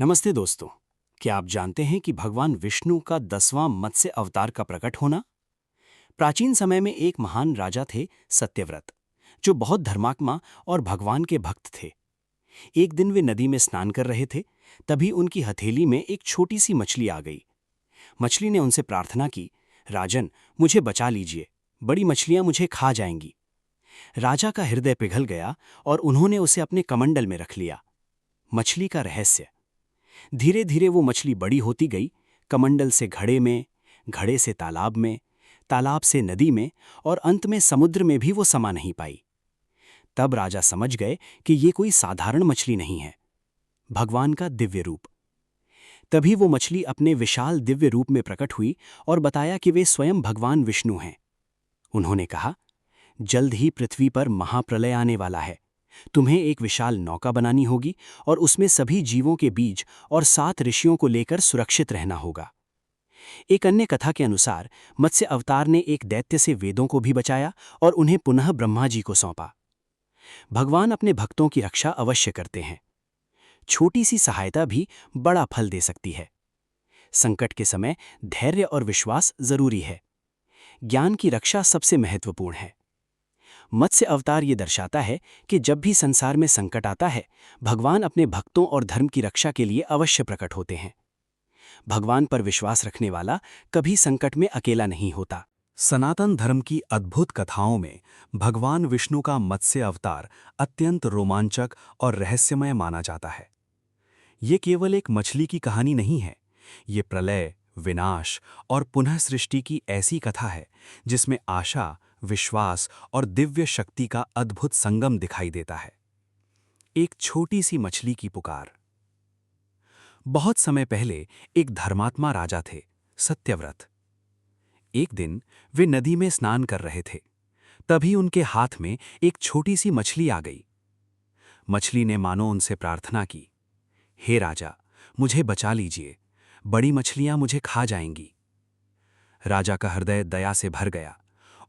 नमस्ते दोस्तों। क्या आप जानते हैं कि भगवान विष्णु का 10वां मत्स्य अवतार का प्रकट होना? प्राचीन समय में एक महान राजा थे, सत्यव्रत, जो बहुत धर्मात्मा और भगवान के भक्त थे। एक दिन वे नदी में स्नान कर रहे थे। तभी उनकी हथेली में एक छोटी सी मछली आ गई। मछली ने उनसे प्रार्थना की, राजन, मुझे बचा लीजिए, बड़ी मछलियां मुझे खा जाएंगी। राजा का हृदय पिघल गया और उन्होंने उसे अपने कमंडल में रख लिया। मछली का रहस्य। धीरे धीरे वो मछली बड़ी होती गई। कमंडल से घड़े में, घड़े से तालाब में, तालाब से नदी में और अंत में समुद्र में भी वो समा नहीं पाई। तब राजा समझ गए कि ये कोई साधारण मछली नहीं है, भगवान का दिव्य रूप। तभी वो मछली अपने विशाल दिव्य रूप में प्रकट हुई और बताया कि वे स्वयं भगवान विष्णु हैं। उन्होंने कहा, जल्द ही पृथ्वी पर महाप्रलय आने वाला है। तुम्हें एक विशाल नौका बनानी होगी और उसमें सभी जीवों के बीज और 7 ऋषियों को लेकर सुरक्षित रहना होगा। एक अन्य कथा के अनुसार मत्स्य अवतार ने एक दैत्य से वेदों को भी बचाया और उन्हें पुनः ब्रह्मा जी को सौंपा। भगवान अपने भक्तों की रक्षा अवश्य करते हैं। छोटी सी सहायता भी बड़ा फल दे सकती है। संकट के समय धैर्य और विश्वास जरूरी है। ज्ञान की रक्षा सबसे महत्वपूर्ण है। मत्स्य अवतार ये दर्शाता है कि जब भी संसार में संकट आता है, भगवान अपने भक्तों और धर्म की रक्षा के लिए अवश्य प्रकट होते हैं। भगवान पर विश्वास रखने वाला कभी संकट में अकेला नहीं होता। सनातन धर्म की अद्भुत कथाओं में भगवान विष्णु का मत्स्य अवतार अत्यंत रोमांचक और रहस्यमय माना जाता है। ये केवल एक मछली की कहानी नहीं है, ये प्रलय, विनाश और पुनः सृष्टि की ऐसी कथा है जिसमें आशा, विश्वास और दिव्य शक्ति का अद्भुत संगम दिखाई देता है। एक छोटी सी मछली की पुकार। बहुत समय पहले एक धर्मात्मा राजा थे, सत्यव्रत। एक दिन वे नदी में स्नान कर रहे थे। तभी उनके हाथ में एक छोटी सी मछली आ गई। मछली ने मानो उनसे प्रार्थना की, हे राजा, मुझे बचा लीजिए, बड़ी मछलियां मुझे खा जाएंगी। राजा का हृदय दया से भर गया।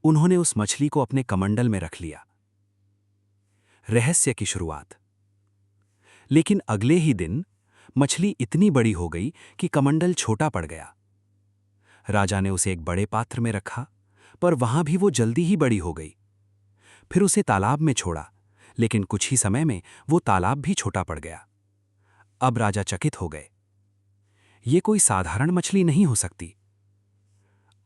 उन्होंने उस मछली को अपने कमंडल में रख लिया। रहस्य की शुरुआत। लेकिन अगले ही दिन मछली इतनी बड़ी हो गई कि कमंडल छोटा पड़ गया। राजा ने उसे एक बड़े पात्र में रखा, पर वहां भी वो जल्दी ही बड़ी हो गई। फिर उसे तालाब में छोड़ा, लेकिन कुछ ही समय में वो तालाब भी छोटा पड़ गया। अब राजा चकित हो गए। ये कोई साधारण मछली नहीं हो सकती।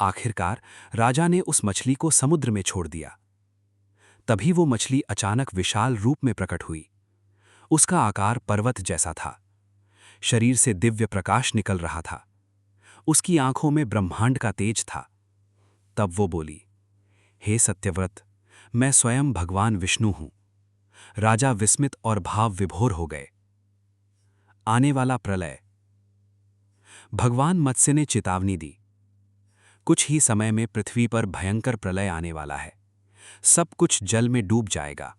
आखिरकार राजा ने उस मछली को समुद्र में छोड़ दिया। तभी वो मछली अचानक विशाल रूप में प्रकट हुई। उसका आकार पर्वत जैसा था। शरीर से दिव्य प्रकाश निकल रहा था। उसकी आंखों में ब्रह्मांड का तेज था। तब वो बोली, हे सत्यव्रत, मैं स्वयं भगवान विष्णु हूं। राजा विस्मित और भाव विभोर हो गए। आने वाला प्रलय। भगवान मत्स्य ने चेतावनी दी, कुछ ही समय में पृथ्वी पर भयंकर प्रलय आने वाला है। सब कुछ जल में डूब जाएगा।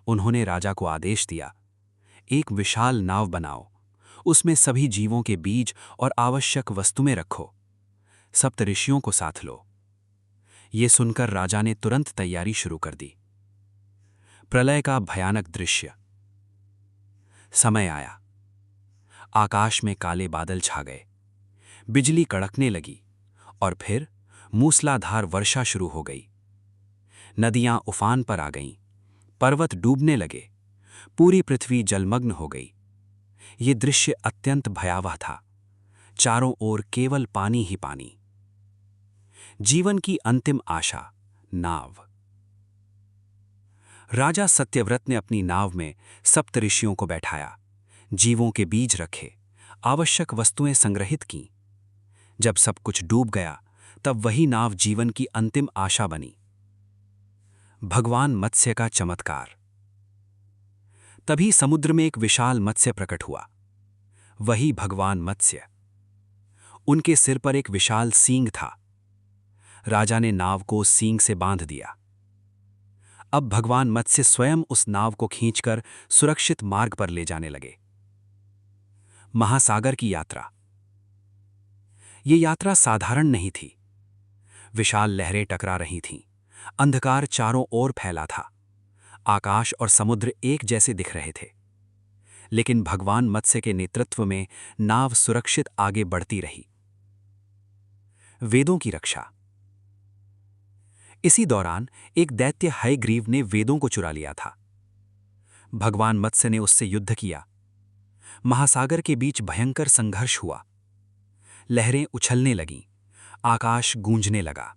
उन्होंने राजा को आदेश दिया, एक विशाल नाव बनाओ, उसमें सभी जीवों के बीज और आवश्यक वस्तुएं रखो। सप्तऋषियों को साथ लो। ये सुनकर राजा ने तुरंत तैयारी शुरू कर दी। प्रलय का भयानक दृश्य। समय आया। आकाश में काले बादल छा गए, बिजली कड़कने लगी और फिर मूसलाधार वर्षा शुरू हो गई। नदियां उफान पर आ गईं, पर्वत डूबने लगे, पूरी पृथ्वी जलमग्न हो गई। ये दृश्य अत्यंत भयावह था। चारों ओर केवल पानी ही पानी। जीवन की अंतिम आशा, नाव। राजा सत्यव्रत ने अपनी नाव में सप्तऋषियों को बैठाया, जीवों के बीज रखे, आवश्यक वस्तुएं संग्रहित कीं। जब सब कुछ डूब गया, तब वही नाव जीवन की अंतिम आशा बनी। भगवान मत्स्य का चमत्कार। तभी समुद्र में एक विशाल मत्स्य प्रकट हुआ। वही भगवान मत्स्य। उनके सिर पर एक विशाल सींग था। राजा ने नाव को उस सींग से बांध दिया। अब भगवान मत्स्य स्वयं उस नाव को खींचकर सुरक्षित मार्ग पर ले जाने लगे। महासागर की यात्रा। ये यात्रा साधारण नहीं थी। विशाल लहरें टकरा रही थीं। अंधकार चारों ओर फैला था। आकाश और समुद्र एक जैसे दिख रहे थे। लेकिन भगवान मत्स्य के नेतृत्व में नाव सुरक्षित आगे बढ़ती रही। वेदों की रक्षा। इसी दौरान एक दैत्य हयग्रीव ने वेदों को चुरा लिया था। भगवान मत्स्य ने उससे युद्ध किया। महासागर के बीच भयंकर संघर्ष हुआ। लहरें उछलने लगीं, आकाश गूंजने लगा।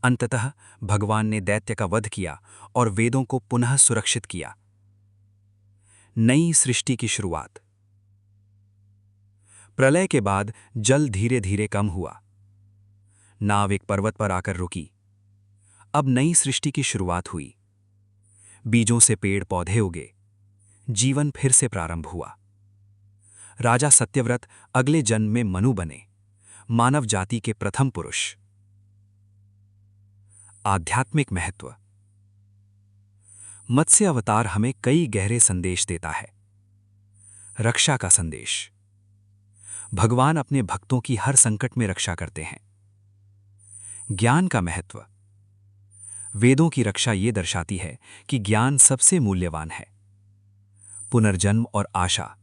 अंततः भगवान ने दैत्य का वध किया और वेदों को पुनः सुरक्षित किया। नई सृष्टि की शुरुआत। प्रलय के बाद जल धीरे धीरे कम हुआ। नाव एक पर्वत पर आकर रुकी। अब नई सृष्टि की शुरुआत हुई। बीजों से पेड़ पौधे उगे। जीवन फिर से प्रारंभ हुआ। राजा सत्यव्रत अगले जन्म में मनु बने, मानव जाति के प्रथम पुरुष। आध्यात्मिक महत्व। मत्स्य अवतार हमें कई गहरे संदेश देता है। रक्षा का संदेश। भगवान अपने भक्तों की हर संकट में रक्षा करते हैं। ज्ञान का महत्व। वेदों की रक्षा ये दर्शाती है कि ज्ञान सबसे मूल्यवान है। पुनर्जन्म और आशा।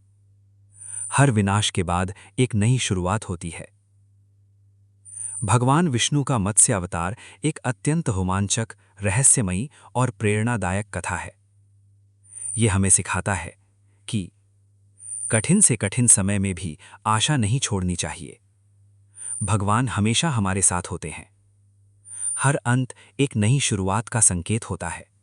हर विनाश के बाद एक नई शुरुआत होती है। भगवान विष्णु का मत्स्य अवतार एक अत्यंत रोमांचक, रहस्यमयी और प्रेरणादायक कथा है। यह हमें सिखाता है कि कठिन से कठिन समय में भी आशा नहीं छोड़नी चाहिए। भगवान हमेशा हमारे साथ होते हैं। हर अंत एक नई शुरुआत का संकेत होता है।